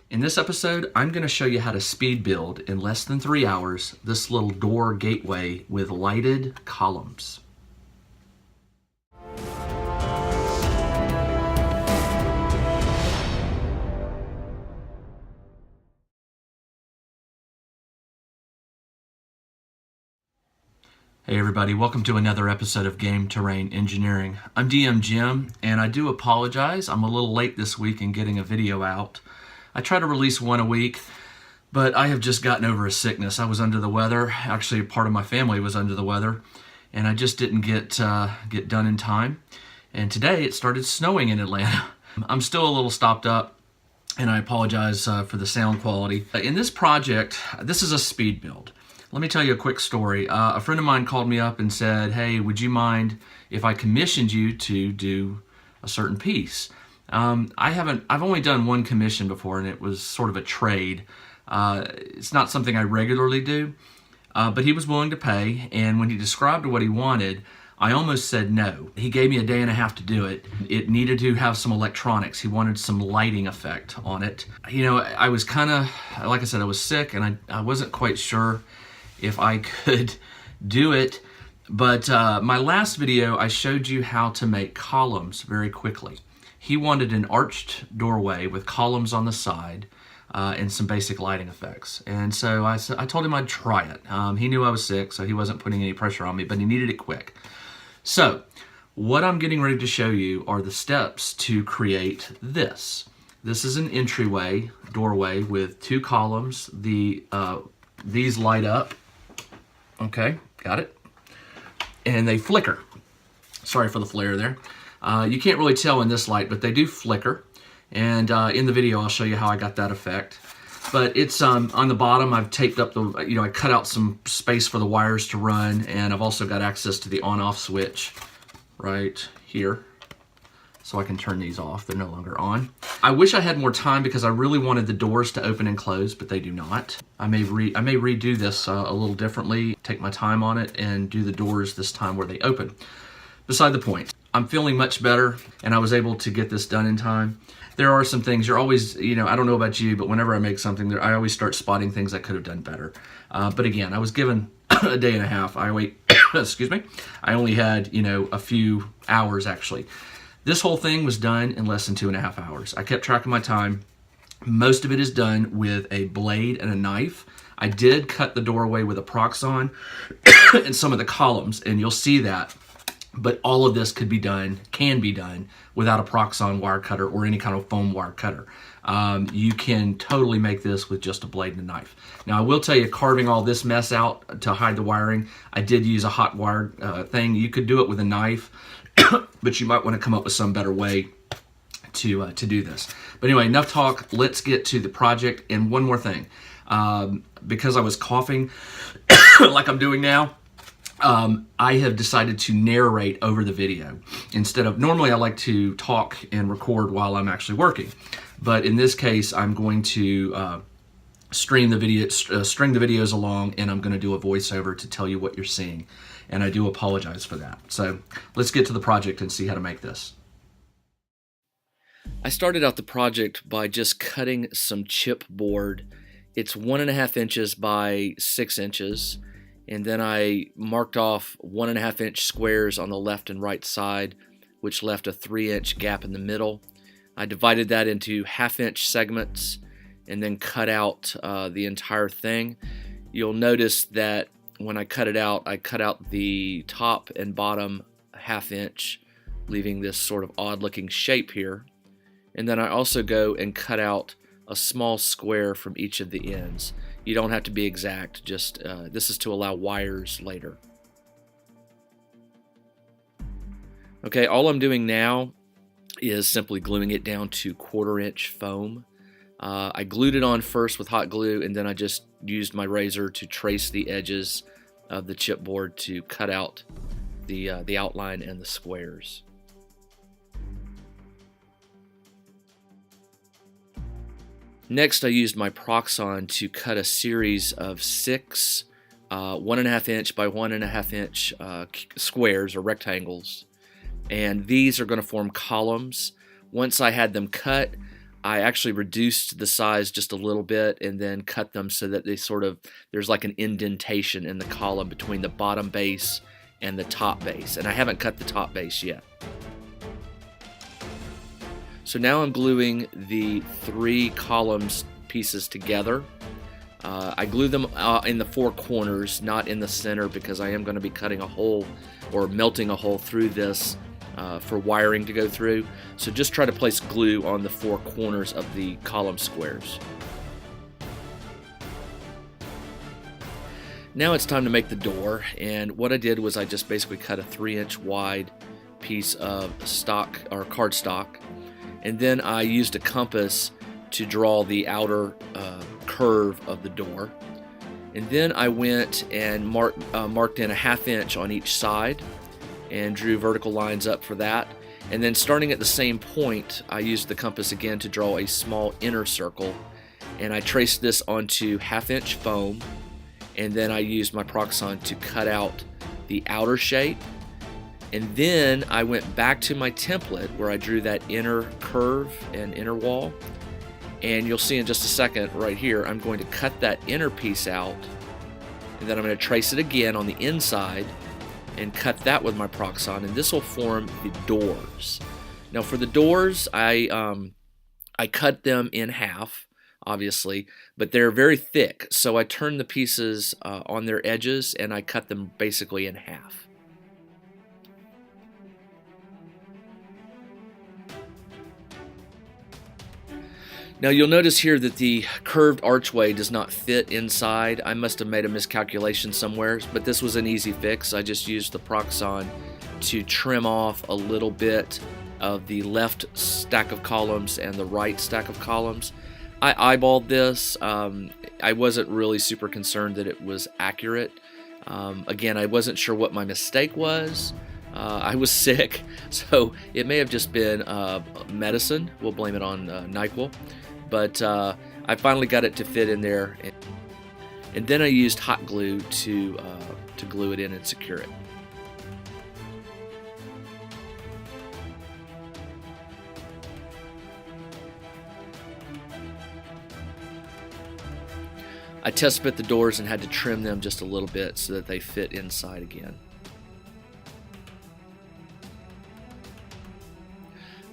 In this episode, I'm going to show you how to speed build in less than 3 hours this little door gateway with lighted columns. Hey everybody, welcome to another episode of Game Terrain Engineering. I'm DM Jim, and I do apologize. I'm a little late this week in getting a video out. I try to release one a week, but I have just gotten over a sickness. I was under the weather. Actually, part of my family was under the weather, and I just didn't get done in time. And today it started snowing in Atlanta. I'm still a little stopped up, and I apologize for the sound quality. In this project, this is a speed build. Let me tell you a quick story. A friend of mine called me up and said, hey, would you mind if I commissioned you to do a certain piece? I've only done one commission before, and it was sort of a trade. It's not something I regularly do, but he was willing to pay, and when he described what he wanted, I almost said no. He gave me a day and a half to do it. It needed to have some electronics. He wanted some lighting effect on it. You know, I was kind of, like I said, I was sick, and I wasn't quite sure if I could do it, but my last video I showed you how to make columns very quickly. He wanted an arched doorway with columns on the side and some basic lighting effects, and so I told him I'd try it. He knew I was sick, so he wasn't putting any pressure on me, but he needed it quick. So what I'm getting ready to show you are the steps to create this. This is an entryway doorway with two columns. These light up. Okay, got it. And they flicker. Sorry for the flare there. You can't really tell in this light, but they do flicker. And in the video, I'll show you how I got that effect. But it's on the bottom, I've taped up I cut out some space for the wires to run, and I've also got access to the on-off switch right here. So I can turn these off, they're no longer on. I wish I had more time because I really wanted the doors to open and close, but they do not. I may redo this a little differently, take my time on it, and do the doors this time where they open. Beside the point, I'm feeling much better, and I was able to get this done in time. There are some things, you're always, I don't know about you, but whenever I make something, I always start spotting things I could have done better. But again, I was given a day and a half. Excuse me, I only had, a few hours actually. This whole thing was done in less than 2.5 hours. I kept track of my time. Most of it is done with a blade and a knife. I did cut the doorway with a Proxon and some of the columns, and you'll see that. But all of this can be done without a Proxon wire cutter or any kind of foam wire cutter. You can totally make this with just a blade and a knife. Now I will tell you, carving all this mess out to hide the wiring, I did use a hot wire thing. You could do it with a knife, but you might want to come up with some better way to do this. But anyway, enough talk. Let's get to the project. And one more thing, because I was coughing like I'm doing now, I have decided to narrate over the video instead of, normally I like to talk and record while I'm actually working, but in this case I'm going to string the videos along, and I'm going to do a voiceover to tell you what you're seeing, and I do apologize for that. So let's get to the project and see how to make this. I started out the project by just cutting some chipboard. It's 1.5 inches by 6 inches. And then I marked off 1.5 inch squares on the left and right side, which left a 3-inch gap in the middle. I divided that into 1/2 inch segments and then cut out the entire thing. You'll notice that when I cut out the top and bottom 1/2 inch, leaving this sort of odd looking shape here. And then I also go and cut out a small square from each of the ends. You don't have to be exact, just this is to allow wires later. Okay, all I'm doing now is simply gluing it down to 1/4 inch foam. I glued it on first with hot glue, and then I just used my razor to trace the edges of the chipboard to cut out the outline and the squares. Next, I used my Proxon to cut a series of 6 1.5 inch by 1.5 inch squares or rectangles, and these are going to form columns. Once I had them cut, I actually reduced the size just a little bit and then cut them so that they there's like an indentation in the column between the bottom base and the top base. And I haven't cut the top base yet. So now I'm gluing the 3 columns pieces together. I glue them in the 4 corners, not in the center, because I am going to be cutting a hole or melting a hole through this for wiring to go through. So just try to place glue on the 4 corners of the column squares. Now it's time to make the door, and what I did was I just basically cut a 3-inch wide piece of stock or cardstock, and then I used a compass to draw the outer curve of the door. And then I went and marked in a 1/2 inch on each side and drew vertical lines up for that. And then starting at the same point, I used the compass again to draw a small inner circle, and I traced this onto 1/2 inch foam, and then I used my Proxxon to cut out the outer shape. And then I went back to my template where I drew that inner curve and inner wall. And you'll see in just a second right here, I'm going to cut that inner piece out, and then I'm going to trace it again on the inside and cut that with my Proxxon, and this will form the doors. Now for the doors, I cut them in half, obviously, but they're very thick, so I turned the pieces on their edges and I cut them basically in half. Now you'll notice here that the curved archway does not fit inside. I must have made a miscalculation somewhere, but this was an easy fix. I just used the Proxxon to trim off a little bit of the left stack of columns and the right stack of columns. I eyeballed this. I wasn't really super concerned that it was accurate. Again, I wasn't sure what my mistake was. I was sick, so it may have just been medicine. We'll blame it on NyQuil. But I finally got it to fit in there, and then I used hot glue to glue it in and secure it. I test fit the doors and had to trim them just a little bit so that they fit inside again.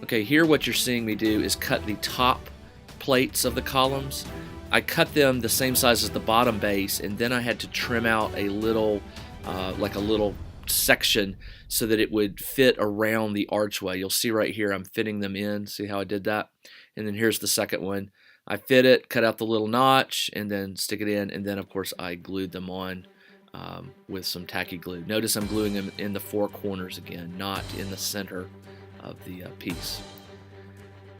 Okay, here what you're seeing me do is cut the top plates of the columns. I cut them the same size as the bottom base, and then I had to trim out a little, like a little section so that it would fit around the archway. You'll see right here I'm fitting them in. See how I did that? And then here's the second one. I fit it, cut out the little notch, and then stick it in, and then of course I glued them on with some tacky glue. Notice I'm gluing them in the 4 corners again, not in the center of the piece.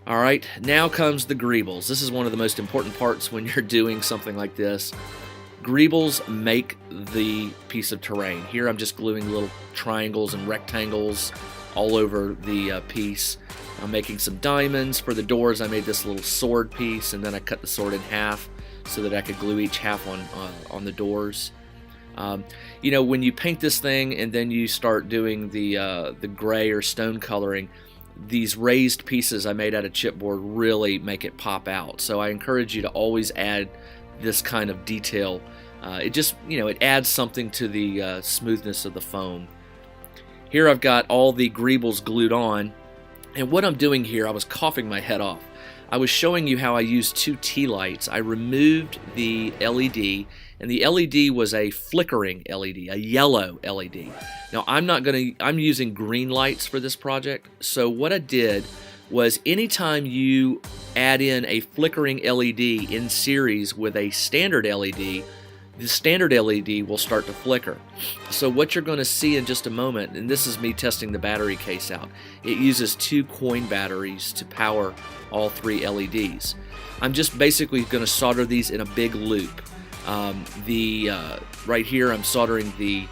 Alright, now comes the greebles. This is one of the most important parts when you're doing something like this. Greebles make the piece of terrain. Here I'm just gluing little triangles and rectangles all over the piece. I'm making some diamonds. For the doors I made this little sword piece, and then I cut the sword in half so that I could glue each half on the doors. You know, when you paint this thing and then you start doing the gray or stone coloring, these raised pieces I made out of chipboard really make it pop out. So I encourage you to always add this kind of detail. It just, you know, it adds something to the smoothness of the foam. Here I've got all the greebles glued on, and what I'm doing here, I was coughing my head off. I was showing you how I used 2 tea lights. I removed the LED, and the LED was a flickering LED, a yellow LED. Now I'm using green lights for this project. So what I did was anytime you add in a flickering LED in series with a standard LED, the standard LED will start to flicker. So what you're going to see in just a moment, and this is me testing the battery case out, it uses 2 coin batteries to power all 3 LEDs. I'm just basically going to solder these in a big loop. Right here I'm soldering the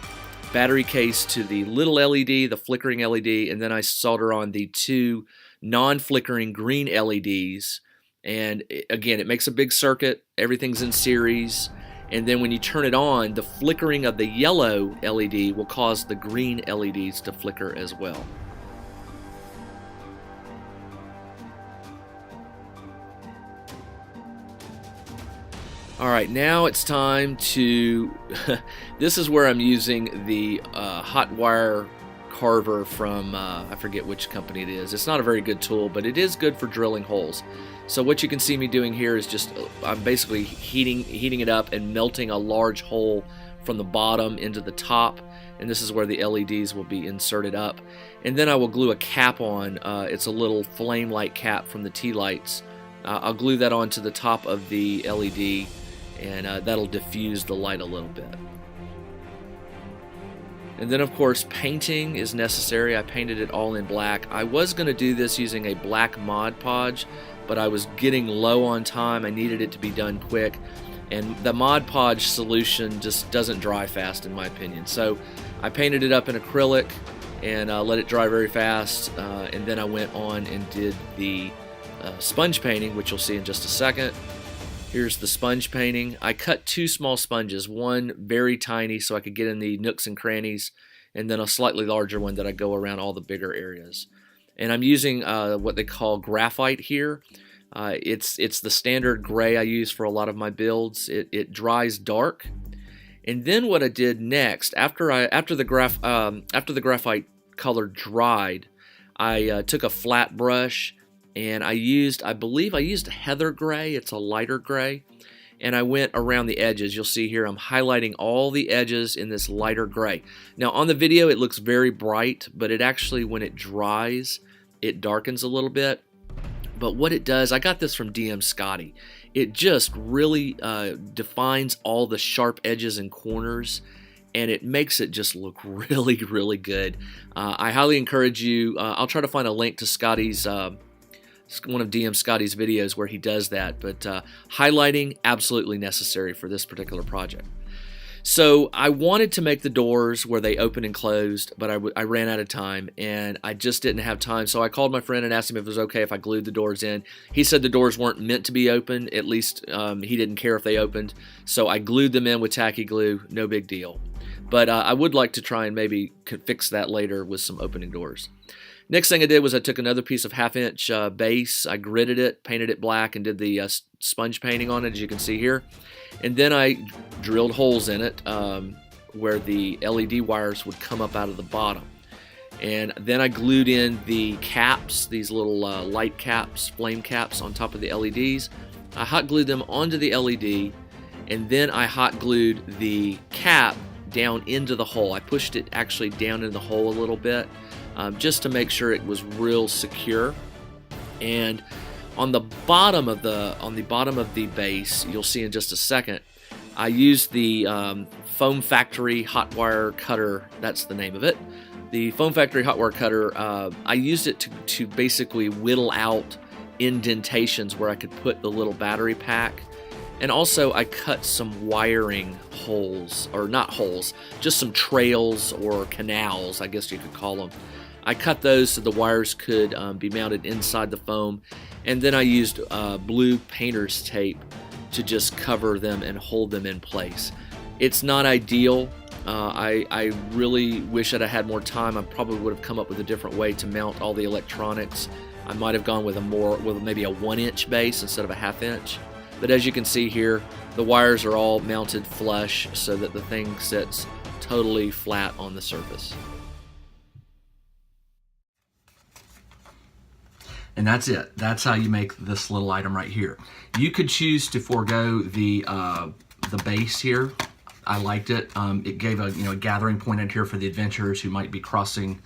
battery case to the little LED, the flickering LED, and then I solder on the 2 non-flickering green LEDs, and again it makes a big circuit, everything's in series, and then when you turn it on, the flickering of the yellow LED will cause the green LEDs to flicker as well. All right, now it's time to, this is where I'm using the hot wire carver from, I forget which company it is. It's not a very good tool, but it is good for drilling holes. So what you can see me doing here is just, I'm basically heating it up and melting a large hole from the bottom into the top, and this is where the LEDs will be inserted up. And then I will glue a cap on, it's a little flame light cap from the tea lights. I'll glue that onto the top of the LED, and that'll diffuse the light a little bit. And then of course painting is necessary. I painted it all in black. I was going to do this using a black Mod Podge, but I was getting low on time. I needed it to be done quick, and the Mod Podge solution just doesn't dry fast in my opinion. So I painted it up in acrylic and let it dry very fast, and then I went on and did the sponge painting, which you'll see in just a second. Here's the sponge painting. I cut two small sponges, one very tiny so I could get in the nooks and crannies, and then a slightly larger one that I go around all the bigger areas. And I'm using what they call graphite here. It's the standard gray I use for a lot of my builds. It dries dark. And then what I did next, after the graphite color dried, I took a flat brush and I believe I used heather gray. It's a lighter gray, and I went around the edges. You'll see here I'm highlighting all the edges in this lighter gray. Now on the video it looks very bright, but it actually, when it dries, it darkens a little bit. But what it does, I got this from DM Scotty, it just really defines all the sharp edges and corners, and it makes it just look really, really good. I highly encourage you, I'll try to find a link to Scotty's one of DM Scotty's videos where he does that, but highlighting absolutely necessary for this particular project. So I wanted to make the doors where they open and closed, but I ran out of time and I just didn't have time. So I called my friend and asked him if it was okay if I glued the doors in. He said the doors weren't meant to be open, at least he didn't care if they opened. So I glued them in with tacky glue, no big deal. But I would like to try and maybe fix that later with some opening doors. Next thing I did was I took another piece of 1/2-inch base, I gridded it, painted it black, and did the sponge painting on it, as you can see here. And then I drilled holes in it where the LED wires would come up out of the bottom. And then I glued in the caps, these little light caps, flame caps on top of the LEDs. I hot glued them onto the LED, and then I hot glued the cap down into the hole. I pushed it actually down in the hole a little bit, just to make sure it was real secure. And on the bottom of the base, you'll see in just a second, I used the Foam Factory hot wire cutter. That's the name of it. The Foam Factory hot wire cutter. I used it to basically whittle out indentations where I could put the little battery pack. And also I cut some wiring holes, or not holes, just some trails or canals, I guess you could call them. I cut those so the wires could be mounted inside the foam, and then I used blue painter's tape to just cover them and hold them in place. It's not ideal. I really wish I'd have had more time. I probably would have come up with a different way to mount all the electronics. I might have gone with maybe a 1-inch base instead of a 1/2-inch. But as you can see here, the wires are all mounted flush so that the thing sits totally flat on the surface. And that's it. That's how you make this little item right here. You could choose to forego the base here. I liked it. It gave a gathering point in here for the adventurers who might be crossing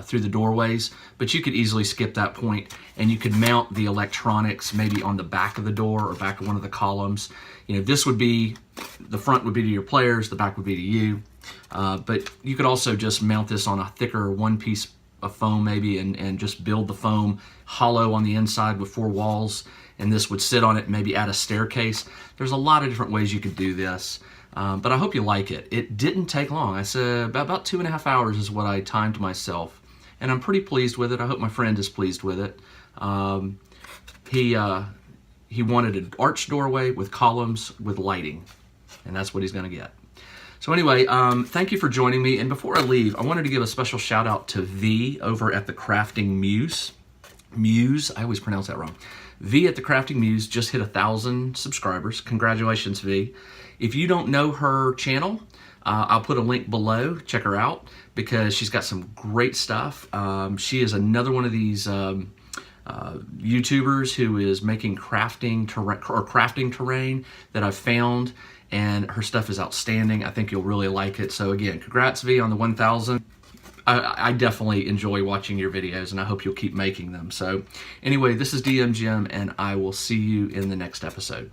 through the doorways, but you could easily skip that point, and you could mount the electronics maybe on the back of the door or back of one of the columns. This would be, the front would be to your players, the back would be to you, but you could also just mount this on a thicker one piece of foam maybe, and just build the foam hollow on the inside with 4 walls, and this would sit on it, maybe add a staircase. There's a lot of different ways you could do this. But I hope you like it. It didn't take long. I said about 2.5 hours is what I timed myself, and I'm pretty pleased with it. I hope my friend is pleased with it. He wanted an arched doorway with columns with lighting, and that's what he's going to get. So anyway, thank you for joining me. And before I leave, I wanted to give a special shout out to V over at the Crafting Muse. I always pronounce that wrong. V at the Crafting Muse just hit 1,000 subscribers. Congratulations, V. If you don't know her channel, I'll put a link below. Check her out because she's got some great stuff. She is another one of these YouTubers who is making crafting terrain that I've found, and her stuff is outstanding. I think you'll really like it. So again, congrats, V, on the 1,000. I definitely enjoy watching your videos, and I hope you'll keep making them. So anyway, this is DM Jim, and I will see you in the next episode.